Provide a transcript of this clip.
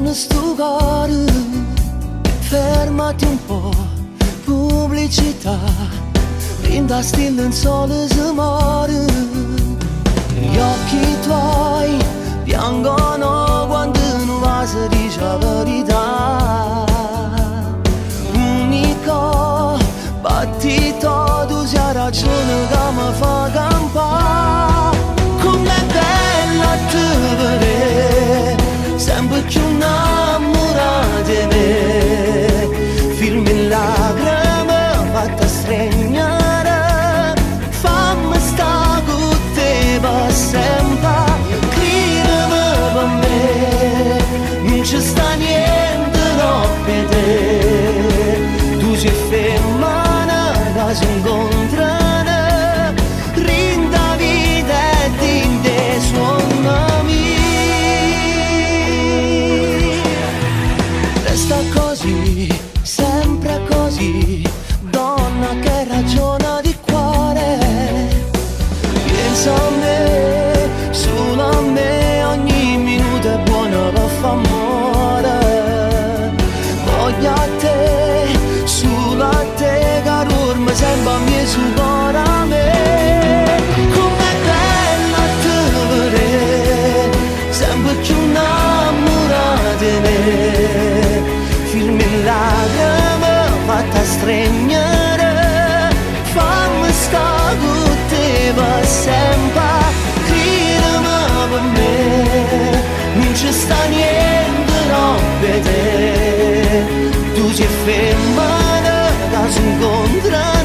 in sto cuore, fermati un po', pubblicità, rinda stille in sole si muore. Gli occhi tuoi piangono quando non va si dice la verità. Unico battito, tu sei ragione che mi fa campare. Com'è bella te vedere, sempre più innamorata di me. Filmi in lacrime, fatta stregnare, fammi sta con te per sempre. Cridimi per me, non ci sta niente no per te. Tu sei femmina che si incontrano, rinda vita e dinte suonami. Resta così, sempre così, donna che ragiona di cuore. Pensa a me, solo a me, ogni minuto è buono per fa amore. Voglio a te, solo a te, caro, mi sembra a me su cuore a me. Com'è bella te vedere, sempre più innamorata di me. Filmi in lacrime, fatta stregnere, fammi sta con te per sempre. Cridimi per me, non ci sta niente no per te. Tu sei femmina che si incontra,